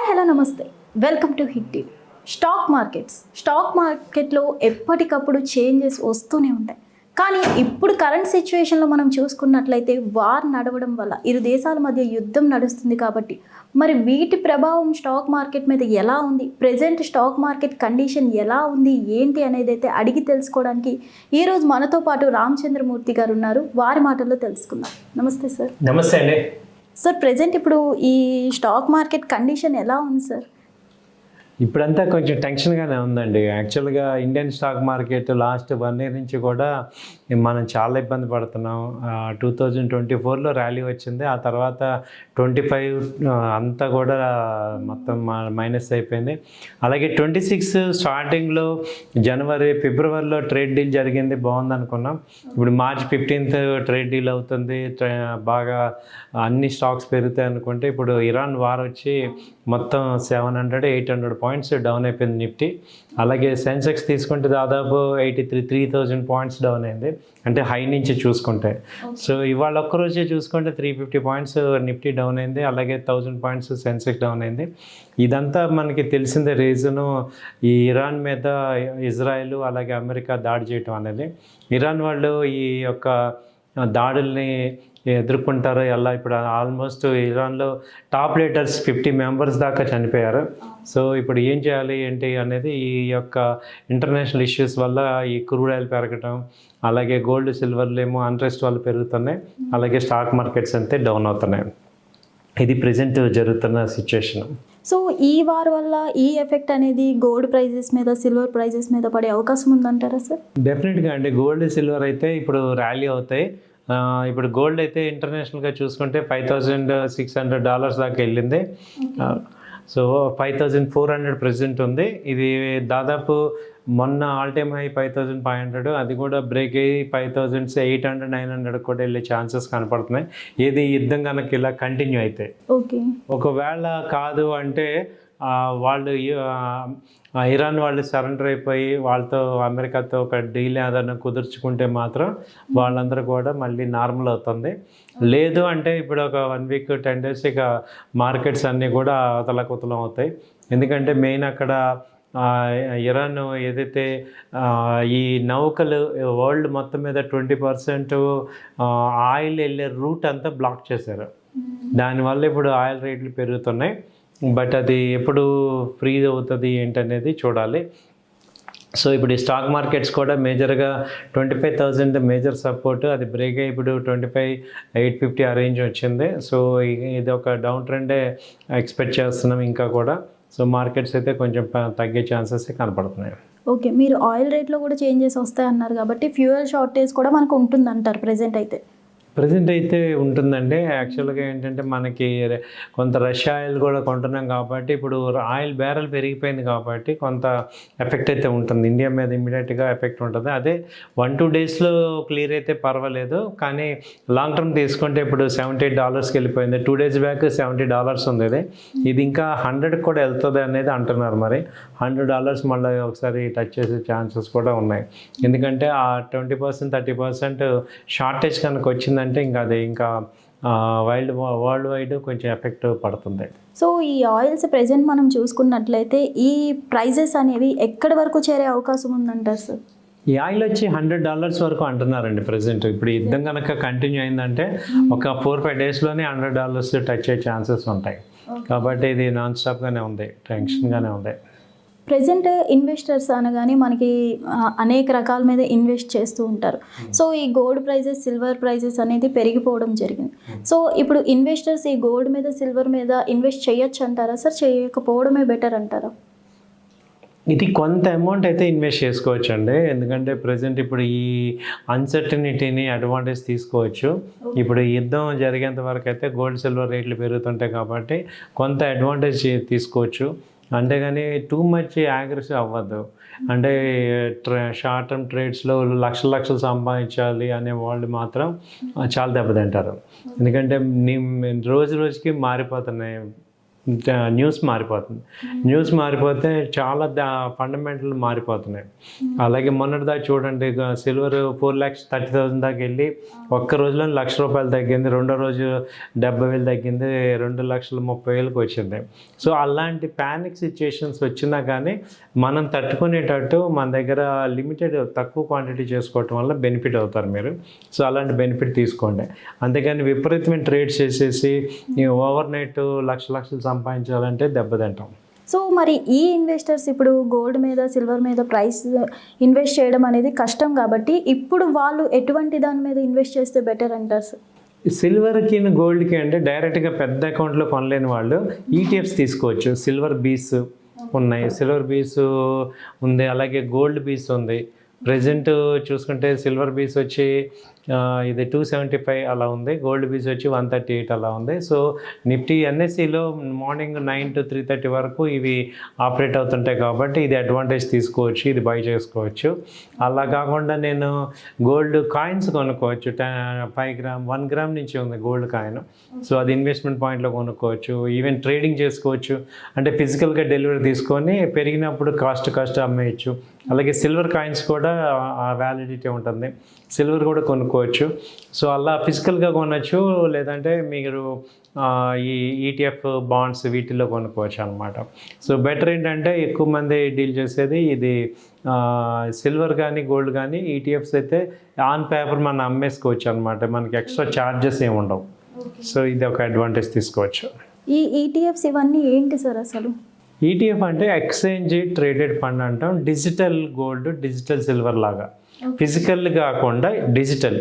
Hello నమస్తే, welcome to hit TV. Stock మార్కెట్లో ఎప్పటికప్పుడు చేంజెస్ వస్తూనే ఉంటాయి. కానీ ఇప్పుడు కరెంట్ సిచ్యువేషన్లో మనం చూసుకున్నట్లయితే వార్ నడవడం వల్ల ఇరు దేశాల మధ్య యుద్ధం నడుస్తుంది కాబట్టి మరి వీటి ప్రభావం స్టాక్ మార్కెట్ మీద ఎలా ఉంది, ప్రెజెంట్ స్టాక్ మార్కెట్ కండిషన్ ఎలా ఉంది ఏంటి అనేది అయితే అడిగి తెలుసుకోవడానికి ఈరోజు మనతో పాటు రామచంద్రమూర్తి గారు ఉన్నారు. వారి మాటల్లో తెలుసుకుందాం. నమస్తే సార్. నమస్తే అండి. సార్, ప్రెజెంట్ ఇప్పుడు ఈ స్టాక్ మార్కెట్ కండిషన్ ఎలా ఉంది సార్? ఇప్పుడంతా కొంచెం టెన్షన్గానే ఉందండి. యాక్చువల్గా Indian stock market last 1 year నుంచి కూడా మనం చాలా ఇబ్బంది పడుతున్నాం. 2024లో ర్యాలీ వచ్చింది, ఆ తర్వాత 25 అంతా కూడా మొత్తం మైనస్ అయిపోయింది. అలాగే 26 స్టార్టింగ్లో జనవరి ఫిబ్రవరిలో ట్రేడ్ డీల్ జరిగింది, బాగుంది అనుకున్నాం. ఇప్పుడు మార్చ్ 15th ట్రేడ్ డీల్ అవుతుంది, బాగా అన్ని స్టాక్స్ పెరుగుతాయి అనుకుంటే ఇప్పుడు ఇరాన్ వార్ వచ్చి మొత్తం 700-800 పాయింట్స్ డౌన్ అయిపోయింది నిఫ్టీ. అలాగే సెన్సెక్స్ తీసుకుంటే దాదాపు 3,000 పాయింట్స్ డౌన్ అయింది, అంటే హై నుంచి చూసుకుంటే. సో ఇవాళ ఒక్కరోజే చూసుకుంటే 350 పాయింట్స్ నిఫ్టీ డౌన్ అయింది, అలాగే 1000 పాయింట్స్ సెన్సెక్స్ డౌన్ అయింది. ఇదంతా మనకి తెలిసిందే రీజను ఈ ఇరాన్ మీద ఇజ్రాయెల్ అలాగే అమెరికా దాడి చేయటం అనేది. ఇరాన్ వాళ్ళు ఈ యొక్క దాడుల్ని ఎదుర్కొంటారు ఎలా. ఇప్పుడు ఆల్మోస్ట్ ఇరాన్లో టాప్ లీడర్స్ 50 మెంబర్స్ దాకా చనిపోయారు. సో ఇప్పుడు ఏం చేయాలి ఏంటి అనేది ఈ యొక్క ఇంటర్నేషనల్ ఇష్యూస్ వల్ల ఈ క్రూడ్ ఆయిల్ పెరగటం, అలాగే గోల్డ్ సిల్వర్లు ఏమో అన్రెస్ట్ వల్ల పెరుగుతున్నాయి, అలాగే స్టాక్ మార్కెట్స్ అంతే డౌన్ అవుతున్నాయి. ఇది ప్రజెంట్ జరుగుతున్న సిచ్యువేషన్. సో ఈ వార్ వల్ల ఈ ఎఫెక్ట్ అనేది గోల్డ్ ప్రైజెస్ మీద, సిల్వర్ ప్రైజెస్ మీద పడే అవకాశం ఉందంటారా సార్? డెఫినెట్గా అండి. గోల్డ్ సిల్వర్ అయితే ఇప్పుడు ర్యాలీ అవుతాయి. ఇప్పుడు గోల్డ్ అయితే ఇంటర్నేషనల్గా చూసుకుంటే $5,600 దాకా వెళ్ళింది. సో 5,400 ప్రెజెంట్ ఉంది. ఇది దాదాపు మొన్న ఆల్ టైమ్ హై 5,500, అది కూడా బ్రేక్ అయ్యి 5,800-900 కూడా వెళ్ళే ఛాన్సెస్ కనపడుతున్నాయి. ఏది యుద్ధం కనుక ఇలా కంటిన్యూ అయితే. ఓకే, ఒకవేళ కాదు అంటే వాళ్ళు ఇరాన్ వాళ్ళు సరెండర్ అయిపోయి వాళ్ళతో అమెరికాతో ఒక డీల్ ఏదైనా కుదుర్చుకుంటే మాత్రం వాళ్ళందరూ కూడా మళ్ళీ నార్మల్ అవుతుంది. లేదు అంటే ఇప్పుడు ఒక 1 week 10 days ఇక మార్కెట్స్ అన్నీ కూడా అతలకుతలం అవుతాయి. ఎందుకంటే మెయిన్ అక్కడ ఇరాన్ ఏదైతే ఈ నౌకలు వరల్డ్ మొత్తం మీద 20% ఆయిల్ వెళ్ళే రూట్ అంతా బ్లాక్ చేశారు. దానివల్ల ఇప్పుడు ఆయిల్ రేట్లు పెరుగుతున్నాయి. బట్ అది ఎప్పుడు ఫ్రీ అవుతుంది ఏంటనేది చూడాలి. సో ఇప్పుడు ఈ స్టాక్ మార్కెట్స్ కూడా మేజర్గా 25,000 మేజర్ సపోర్ట్, అది బ్రేక్ అయ్యి ఇప్పుడు 25,850 ఆ రేంజ్ వచ్చింది. సో ఇది ఒక డౌన్ ట్రెండే ఎక్స్పెక్ట్ చేస్తున్నాం ఇంకా కూడా. సో మార్కెట్స్ అయితే కొంచెం తగ్గే ఛాన్సెస్ కనపడుతున్నాయి. ఓకే, మీరు ఆయిల్ రేట్లో కూడా చేంజెస్ వస్తాయన్నారు కాబట్టి ఫ్యూయల్ షార్టేజ్ కూడా మనకు ఉంటుంది అంటారు ప్రజెంట్ అయితే ఉంటుందండి. యాక్చువల్గా ఏంటంటే మనకి కొంత రష్యా ఆయిల్ కూడా కొంటున్నాం కాబట్టి ఇప్పుడు ఆయిల్ బ్యారెల్ పెరిగిపోయింది కాబట్టి కొంత ఎఫెక్ట్ అయితే ఉంటుంది. ఇండియా మీద ఇమీడియట్గా ఎఫెక్ట్ ఉంటుంది. అదే 1-2 daysలో క్లియర్ అయితే పర్వాలేదు, కానీ లాంగ్ టర్మ్ తీసుకుంటే ఇప్పుడు $78 వెళ్ళిపోయింది. 2 days బ్యాక్ $70 ఉంది. ఇది ఇంకా 100 కూడా వెళ్తుంది అనేది అంటున్నారు. మరి $100 మళ్ళీ ఒకసారి టచ్ చేసే ఛాన్సెస్ కూడా ఉన్నాయి. ఎందుకంటే ఆ 20% 30% షార్టేజ్ కనుక వచ్చిందంటే ఇంకా అది ఇంకా వరల్డ్ వైడ్ కొంచెం ఎఫెక్ట్ పడుతుంది. సో ఈ ఆయిల్స్ ప్రెజెంట్ మనం చూసుకున్నట్లయితే ఈ ప్రైజెస్ అనేవి ఎక్కడి వరకు చేరే అవకాశం ఉందంటారు సార్? ఈ ఆయిల్ వచ్చి $100 వరకు అంటున్నారండి ప్రజెంట్. ఇప్పుడు యుద్ధం కనుక కంటిన్యూ అయిందంటే ఒక 4-5 daysలోనే $100 టచ్ అయ్యే ఛాన్సెస్ ఉంటాయి. కాబట్టి ఇది నాన్ స్టాప్గానే ఉంది, టెన్షన్గానే ఉంది. ప్రెజెంట్ ఇన్వెస్టర్స్ అనగానే మనకి అనేక రకాల మీద ఇన్వెస్ట్ చేస్తూ ఉంటారు. సో ఈ గోల్డ్ ప్రైజెస్, సిల్వర్ ప్రైజెస్ అనేది పెరిగిపోవడం జరిగింది. సో ఇప్పుడు ఇన్వెస్టర్స్ ఈ గోల్డ్ మీద, సిల్వర్ మీద ఇన్వెస్ట్ చేయొచ్చు అంటారా సార్? చేయకపోవడమే బెటర్ అంటారా? ఇది కొంత అమౌంట్ అయితే ఇన్వెస్ట్ చేసుకోవచ్చు అండి. ఎందుకంటే ప్రజెంట్ ఇప్పుడు ఈ అన్సర్టనిటీని అడ్వాంటేజ్ తీసుకోవచ్చు. ఇప్పుడు యుద్ధం జరిగేంత వరకు అయితే గోల్డ్ సిల్వర్ రేట్లు పెరుగుతుంటాయి కాబట్టి కొంత అడ్వాంటేజ్ తీసుకోవచ్చు. అంతేగాని టూ మచ్ అగ్రెసివ్ అవ్వద్దు. అంటే షార్ట్ టర్మ్ ట్రేడ్స్లో లక్షలు సంపాదించాలి అనే వాళ్ళు మాత్రం చాలా దెబ్బతింటారు. ఎందుకంటే రోజుకి మారిపోతున్నాయి న్యూస్ మారిపోతుంది. న్యూస్ మారిపోతే చాలా ఫండమెంటల్ మారిపోతున్నాయి. అలాగే మొన్నటిదాకా చూడండి, సిల్వర్ 4,30,000 దాకా వెళ్ళి ఒక్క రోజులో ₹1,00,000 తగ్గింది, రెండో రోజు 70,000 తగ్గింది, 2,30,000కి వచ్చింది. సో అలాంటి ప్యానిక్ సిచ్యుయేషన్స్ వచ్చినా కానీ మనం తట్టుకునేటట్టు మన దగ్గర లిమిటెడ్ తక్కువ క్వాంటిటీ చేసుకోవటం వల్ల బెనిఫిట్ అవుతారు మీరు. సో అలాంటి బెనిఫిట్ తీసుకోండి. అంతేగాని విపరీతమైన ట్రేడ్స్ చేసేసి ఓవర్ నైట్ లక్షలు సంపాదించాలంటే దెబ్బతింటాం. సో మరి ఈ ఇన్వెస్టర్స్ ఇప్పుడు గోల్డ్ మీద సిల్వర్ మీద ప్రైస్ ఇన్వెస్ట్ చేయడం అనేది కష్టం కాబట్టి ఇప్పుడు వాళ్ళు ఎటువంటి దాని మీద ఇన్వెస్ట్ చేస్తే బెటర్ అంటారు సార్? సిల్వర్కి గోల్డ్కి అంటే డైరెక్ట్గా పెద్ద అకౌంట్లో కొనలేని వాళ్ళు ఈటీఎఫ్స్ తీసుకోవచ్చు. సిల్వర్ బీస్ ఉన్నాయి, సిల్వర్ బీస్ ఉంది, అలాగే గోల్డ్ బీస్ ఉంది. ప్రజెంట్ చూసుకుంటే సిల్వర్ బీస్ వచ్చి ఇది 275 అలా ఉంది, గోల్డ్ బీస్ వచ్చి 138 అలా ఉంది. సో నిఫ్టీ ఎన్ఎస్సిలో మార్నింగ్ 9 to 3:30 వరకు ఇవి ఆపరేట్ అవుతుంటాయి కాబట్టి ఇది అడ్వాంటేజ్ తీసుకోవచ్చు, ఇది బై చేసుకోవచ్చు. అలా కాకుండా నేను గోల్డ్ కాయిన్స్ కొనుక్కోవచ్చు. 5 గ్రామ్ 1 గ్రామ్ నుంచి ఉంది గోల్డ్ కాయిన్. సో అది ఇన్వెస్ట్మెంట్ పాయింట్లో కొనుక్కోవచ్చు, ఈవెన్ ట్రేడింగ్ చేసుకోవచ్చు. అంటే ఫిజికల్గా డెలివరీ తీసుకొని పెరిగినప్పుడు కాస్ట్ అమ్మేయచ్చు. అలాగే సిల్వర్ కాయిన్స్ కూడా వ్యాలిడిటీ ఉంటుంది, సిల్వర్ కూడా కొనుక్కోవచ్చు. సో అలా ఫిజికల్గా కొనవచ్చు, లేదంటే మీరు ఈ ఈటీఎఫ్ బాండ్స్ వీటిల్లో కొనుక్కోవచ్చు అనమాట. సో బెటర్ ఏంటంటే ఎక్కువ మంది డీల్ చేసేది ఇది సిల్వర్ కానీ గోల్డ్ కానీ ఈటీఎఫ్స్ అయితే ఆన్ పేపర్ మనం అమ్మేసుకోవచ్చు అనమాట, మనకి ఎక్స్ట్రా ఛార్జెస్ ఏమి ఉండవు. సో ఇది ఒక అడ్వాంటేజ్ తీసుకోవచ్చు. ఈ ఈటీఎఫ్స్ ఇవన్నీ ఏంటి సార్ అసలు? ఈటీఎఫ్ అంటే ఎక్స్చేంజ్ ట్రేడెడ్ ఫండ్ అంటాం. డిజిటల్ గోల్డ్, డిజిటల్ సిల్వర్ లాగా. ఫిజికల్ కాకుండా డిజిటల్.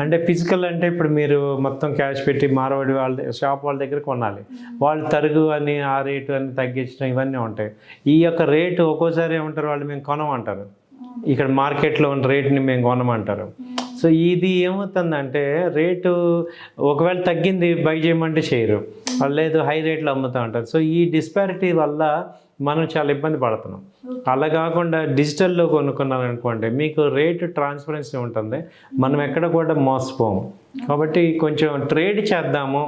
అంటే ఫిజికల్ అంటే ఇప్పుడు మీరు మొత్తం క్యాష్ పెట్టి మార్వాడి వాళ్ళ షాప్ వాళ్ళ దగ్గర కొనాలి, వాళ్ళు తరుగు అని ఆ రేటు అని తగ్గించడం ఇవన్నీ ఉంటాయి. ఈ యొక్క రేటు ఒక్కోసారి ఏమంటారు వాళ్ళు మేము కొనమంటారు, ఇక్కడ మార్కెట్లో ఉన్న రేట్ని మేము కొనమంటారు. సో ఇది ఏమవుతుందంటే రేటు ఒకవేళ తగ్గింది బై చేయమంటే చేయరు, లేదు హై రేట్లో అమ్ముతూ ఉంటారు. సో ఈ డిస్పారిటీ వల్ల మనం చాలా ఇబ్బంది పడుతున్నాం. అలా కాకుండా డిజిటల్లో కొనుక్కున్నారనుకోండి మీకు రేటు ట్రాన్స్పరెన్సీ ఉంటుంది, మనం ఎక్కడ కూడా మోసపోము. కాబట్టి కొంచెం ట్రేడ్ చేద్దాము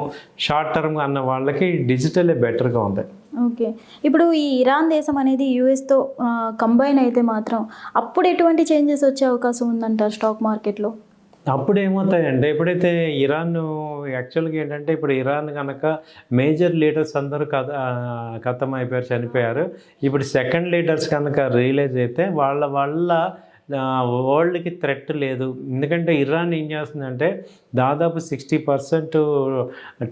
షార్ట్ టర్మ్ అన్న వాళ్ళకి డిజిటలే బెటర్గా ఉంది. ఓకే, ఇప్పుడు ఈ ఇరాన్ దేశం అనేది యూఎస్తో కంబైన్ అయితే మాత్రం అప్పుడు ఎటువంటి చేంజెస్ వచ్చే అవకాశం ఉందంటారు స్టాక్ మార్కెట్లో? అప్పుడు ఏమవుతాయంటే ఎప్పుడైతే ఇరాన్ యాక్చువల్గా ఏంటంటే ఇప్పుడు ఇరాన్ కనుక మేజర్ లీడర్స్ అందరూ ఖతం అయిపోయారు, చనిపోయారు. ఇప్పుడు సెకండ్ లీడర్స్ కనుక రియలైజ్ అయితే వాళ్ళ వల్ల వరల్డ్కి థ్రెట్ లేదు. ఎందుకంటే ఇరాన్ ఏం చేస్తుందంటే దాదాపు 60%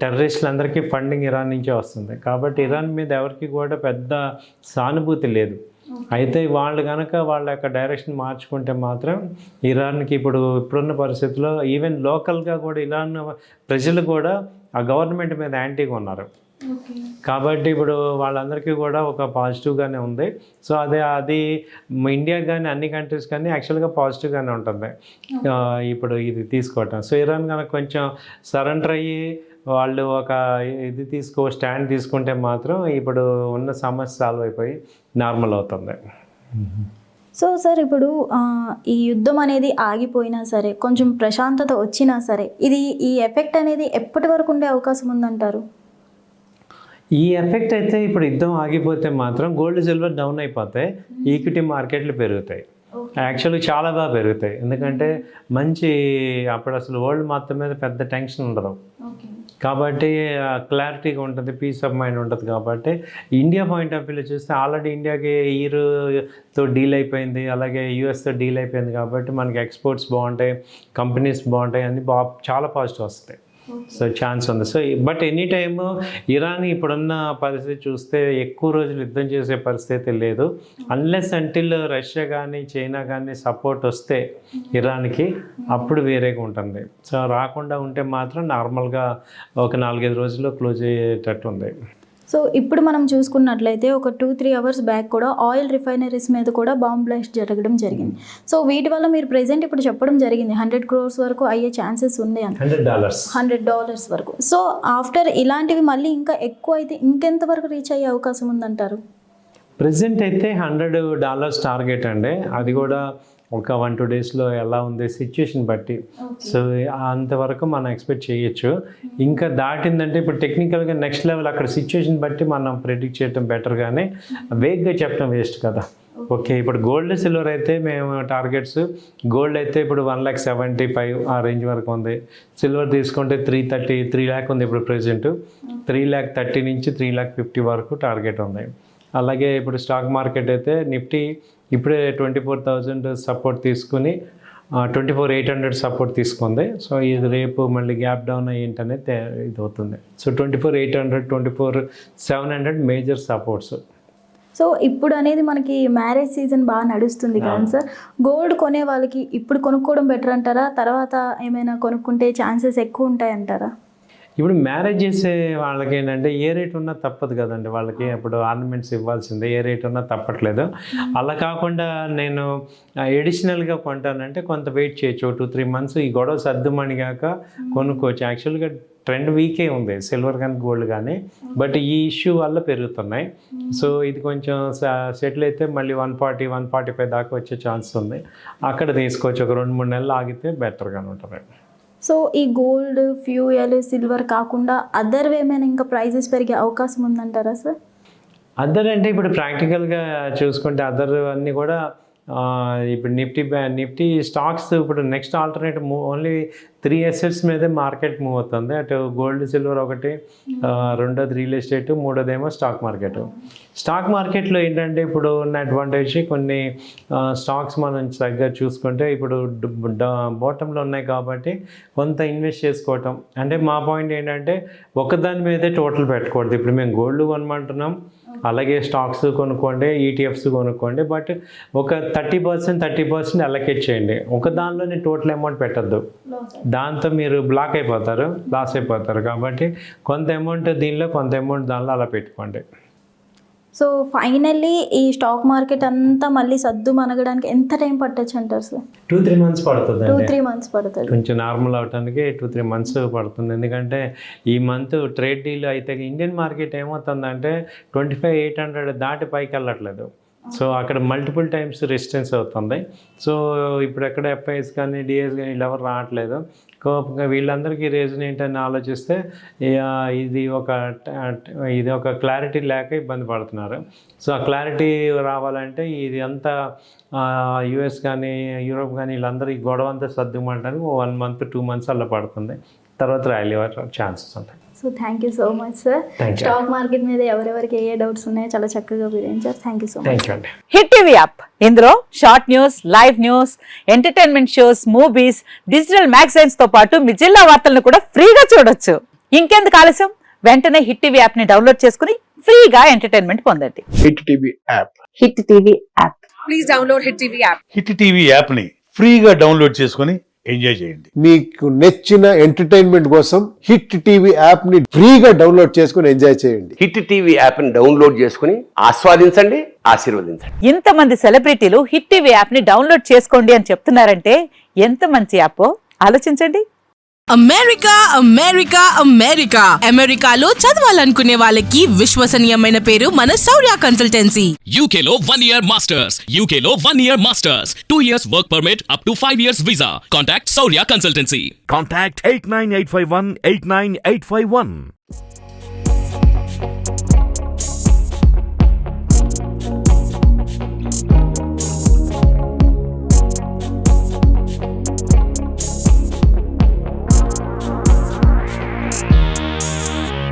టెర్రరిస్టులందరికీ ఫండింగ్ ఇరాన్ నుంచే వస్తుంది. కాబట్టి ఇరాన్ మీద ఎవరికి కూడా పెద్ద సానుభూతి లేదు. అయితే వాళ్ళు కనుక వాళ్ళ యొక్క డైరెక్షన్ మార్చుకుంటే మాత్రం ఇరాన్కి ఇప్పుడున్న పరిస్థితుల్లో ఈవెన్ లోకల్గా కూడా ఇరాన్ ప్రజలు కూడా ఆ గవర్నమెంట్ మీద యాంటీగా ఉన్నారు. కాబట్టి ఇప్పుడు వాళ్ళందరికీ కూడా ఒక పాజిటివ్గానే ఉంది. సో అది ఇండియా కానీ అన్ని కంట్రీస్ కానీ యాక్చువల్గా పాజిటివ్గానే ఉంటుంది ఇప్పుడు ఇది తీసుకోవటం. సో ఇరాన్ కనుక కొంచెం సరెండర్ అయ్యి వాళ్ళు ఒక స్టాండ్ తీసుకుంటే మాత్రం ఇప్పుడు ఉన్న సమస్య సాల్వ్ అయిపోయి నార్మల్ అవుతుంది. సో సార్ ఇప్పుడు ఈ యుద్ధం అనేది ఆగిపోయినా సరే, కొంచెం ప్రశాంతత వచ్చినా సరే, ఈ ఎఫెక్ట్ అనేది ఎప్పటి వరకు ఉండే అవకాశం ఉందంటారు? ఈ ఎఫెక్ట్ అయితే ఇప్పుడు యుద్ధం ఆగిపోతే మాత్రం గోల్డ్ సిల్వర్ డౌన్ అయిపోతాయి, ఈక్విటీ మార్కెట్లు పెరుగుతాయి. యాక్చువల్గా చాలా బాగా పెరుగుతాయి. ఎందుకంటే అప్పుడు అసలు వరల్డ్ మొత్తం మీద పెద్ద టెన్షన్ ఉండదు కాబట్టి క్లారిటీగా ఉంటుంది, పీస్ ఆఫ్ మైండ్ ఉంటుంది. కాబట్టి ఇండియా పాయింట్ ఆఫ్ వ్యూలో చూస్తే ఆల్రెడీ ఇండియాకి ఈరుతో డీల్ అయిపోయింది, అలాగే యూఎస్తో డీల్ అయిపోయింది. కాబట్టి మనకి ఎక్స్పోర్ట్స్ బాగుంటాయి, కంపెనీస్ బాగుంటాయి, అన్నీ చాలా పాజిటివ్ వస్తాయి. సో ఛాన్స్ ఉంది. So but any time Iran ఇప్పుడున్న పరిస్థితి చూస్తే ఎక్కువ రోజులు యుద్ధం చేసే పరిస్థితి లేదు. అన్లెస్ అంటిల్ రష్యా కానీ చైనా కానీ సపోర్ట్ వస్తే ఇరాన్కి అప్పుడు వేరేగా ఉంటుంది. సో రాకుండా ఉంటే మాత్రం నార్మల్గా ఒక 4-5 రోజుల్లో క్లోజ్ అయ్యేటట్టు ఉంది. సో ఇప్పుడు మనం చూసుకున్నట్లయితే ఒక 2-3 అవర్స్ బ్యాక్ కూడా ఆయిల్ రిఫైనరీస్ మీద కూడా బాంబ్ బ్లాస్ట్ జరగడం జరిగింది. సో వీటి వల్ల మీరు ప్రెజెంట్ ఇప్పుడు చెప్పడం జరిగింది 100 crores వరకు అయ్యే ఛాన్సెస్ ఉంది అని, $100 వరకు. సో ఆఫ్టర్ ఇలాంటివి మళ్ళీ ఇంకా ఎక్కువ అయితే ఇంకెంత వరకు రీచ్ అయ్యే అవకాశం ఉందంటారు? ప్రెజెంట్ అయితే $100 టార్గెట్ అండి. అది కూడా ఒక 1-2 డేస్లో ఎలా ఉంది సిచ్యుయేషన్ బట్టి. సో అంతవరకు మనం ఎక్స్పెక్ట్ చేయొచ్చు. ఇంకా దాటిందంటే ఇప్పుడు టెక్నికల్గా నెక్స్ట్ లెవెల్ అక్కడ సిచ్యుయేషన్ బట్టి మనం ప్రెడిక్ట్ చేయడం బెటర్, కానీ వేగ్గా చెప్పడం వేస్ట్ కదా. ఓకే, ఇప్పుడు గోల్డ్ సిల్వర్ అయితే మేము టార్గెట్స్, గోల్డ్ అయితే ఇప్పుడు 1,75,000 ఆ రేంజ్ వరకు ఉంది. సిల్వర్ తీసుకుంటే 330, 3 lakh ఉంది ఇప్పుడు ప్రెసెంట్. 3,30,000 నుంచి 3,50,000 వరకు టార్గెట్ ఉంది. అలాగే ఇప్పుడు స్టాక్ మార్కెట్ అయితే నిఫ్టీ ఇప్పుడే 24,000 సపోర్ట్ తీసుకుని 24,800 సపోర్ట్ తీసుకుంది. సో ఇది రేపు మళ్ళీ గ్యాప్ డౌన్ ఏంటనేది ఇది అవుతుంది. So 24,800, 24,700 major supports. సో ఇప్పుడు అనేది మనకి మ్యారేజ్ సీజన్ బాగా నడుస్తుంది కదా సార్, గోల్డ్ కొనే వాళ్ళకి ఇప్పుడు కొనుక్కోవడం బెటర్ అంటారా, తర్వాత ఏమైనా కొనుక్కుంటే ఛాన్సెస్ ఎక్కువ ఉంటాయి అంటారా? ఇప్పుడు మ్యారేజ్ చేసే వాళ్ళకి ఏంటంటే ఏ రేట్ ఉన్నా తప్పదు కదండి, వాళ్ళకి అప్పుడు ఆర్నమెంట్స్ ఇవ్వాల్సిందే, ఏ రేట్ ఉన్నా తప్పట్లేదు. అలా కాకుండా నేను ఎడిషనల్గా కొంటానంటే కొంత వెయిట్ చేయొచ్చు, 2-3 months ఈ గొడవ సర్దుమణిగాక కొనుక్కోవచ్చు. యాక్చువల్గా ట్రెండ్ వీకే ఉంది సిల్వర్ కానీ గోల్డ్ కానీ, బట్ ఈ ఇష్యూ వల్ల పెరుగుతున్నాయి. సో ఇది కొంచెం సెటిల్ అయితే మళ్ళీ 140, 145 దాకా వచ్చే ఛాన్స్ ఉంది. అక్కడ తీసుకోవచ్చు, ఒక 2-3 నెలలు ఆగితే బెటర్గానే ఉంటుంది. సో ఈ గోల్డ్, ఫ్యూయల్, సిల్వర్ కాకుండా అదర్ ఏమైనా ఇంకా ప్రైజెస్ పెరిగే అవకాశం ఉందంటారా సార్? అదర్ అంటే ఇప్పుడు ప్రాక్టికల్గా చూసుకుంటే అదర్ అన్నీ కూడా ఇప్పుడు నిఫ్టీ స్టాక్స్ ఇప్పుడు నెక్స్ట్ ఆల్టర్నేటివ్ ఓన్లీ 3 assets మీదే మార్కెట్ మూవ్ అవుతుంది. అటు గోల్డ్, సిల్వర్ ఒకటి, రెండోది రియల్ ఎస్టేట్, మూడోదేమో స్టాక్ మార్కెట్. స్టాక్ మార్కెట్లో ఏంటంటే ఇప్పుడు ఉన్న అడ్వాంటేజ్ కొన్ని స్టాక్స్ మనం చక్కగా చూసుకుంటే ఇప్పుడు బాటంలో ఉన్నాయి కాబట్టి కొంత ఇన్వెస్ట్ చేసుకోవటం. అంటే మా పాయింట్ ఏంటంటే ఒకదాని మీదే టోటల్ పెట్టకూడదు. ఇప్పుడు మేము గోల్డ్ కొనమంటున్నాం, అలాగే స్టాక్స్ కొనుక్కోండి, ఈటీఎఫ్స్ కొనుక్కోండి, బట్ ఒక 30% అలొకేట్ చేయండి. ఒక దానిలోనే టోటల్ అమౌంట్ పెట్టద్దు, దాంతో మీరు బ్లాక్ అయిపోతారు, లాస్ అయిపోతారు. కాబట్టి కొంత అమౌంట్ దీనిలో, కొంత అమౌంట్ దానిలో అలా పెట్టుకోండి. సో ఫైనల్లీ ఈ స్టాక్ మార్కెట్ అంతా మళ్ళీ సద్దు మనగడానికి ఎంత టైం పట్టచ్చు అంటారు సార్? 2-3 months పడుతుంది. 2-3 months పడుతుంది. కొంచెం నార్మల్ అవడానికి 2-3 months పడుతుంది. ఎందుకంటే ఈ మంత్ ట్రేడ్ డీల్ అయితే ఇండియన్ మార్కెట్ ఏమవుతుందంటే 25,800 దాటి పైకి వెళ్ళట్లేదు. సో అక్కడ మల్టిపుల్ టైమ్స్ రెసిస్టెన్స్ అవుతుంది. సో ఇప్పుడు ఎక్కడ ఎఫ్ఐఎస్ కానీ డిఎస్ కానీ వీళ్ళు ఎవరు రావట్లేదు. వీళ్ళందరికీ రీజన్ ఏంటని ఆలోచిస్తే ఇది ఒక క్లారిటీ లేక ఇబ్బంది పడుతున్నారు. సో ఆ క్లారిటీ రావాలంటే ఇది అంతా యుఎస్ కానీ యూరోప్ కానీ వీళ్ళందరూ ఈ గొడవ అంతా సర్దుమంటానికి 1 month 2 months అలా పడుతుంది. తర్వాత ర్యాలీ ఛాన్సెస్ ఉంటాయి. So thank you so much sir. Stock market మీద ఎవరెవరికి ఏ డౌట్స్ ఉన్నాయో చాలా చక్కగా వివరించారు. థ్యాంక్ యూ సో మచ్. హిట్ టీవీ యాప్, ఇందులో short news, live news, entertainment shows, movies, digital magazines తో పాటు మీ జిల్లా వార్తలను కూడా ఫ్రీగా చూడొచ్చు. ఇంకెందుకు ఆలస్యం, వెంటనే హిట్ టీవీ యాప్ ని డౌన్లోడ్ చేసుకుని ఫ్రీగా ఎంటర్టైన్మెంట్ పొందండి. Hit TV app. Hit TV app. Please download hit TV app. Hit TV app ని ఫ్రీగా డౌన్లోడ్ చేసుకుని ఎంజాయ్ చేయండి. మీకు నచ్చిన ఎంటర్టైన్మెంట్ కోసం హిట్ టీవీ యాప్ ని ఫ్రీగా డౌన్లోడ్ చేసుకుని ఎంజాయ్ చేయండి. హిట్ టీవీ యాప్ ని డౌన్లోడ్ చేసుకుని ఆస్వాదించండి, ఆశీర్వదించండి. ఇంతమంది సెలబ్రిటీలు హిట్ టీవీ యాప్ ని డౌన్లోడ్ చేసుకోండి అని చెప్తున్నారంటే ఎంత మంచి యాప్ ఆలోచించండి. అమెరికా అమెరికా అమెరికా అమెరికాలో చదవాలనుకునే వాళ్ళకి విశ్వసనీయమైన పేరు మన శౌర్య కన్సల్టెన్సీ. UK లో 1 year masters. UK లో 1 year masters. 2 years work permit up to 5 years visa. Contact Saurya Consultancy. Contact 89851 89851.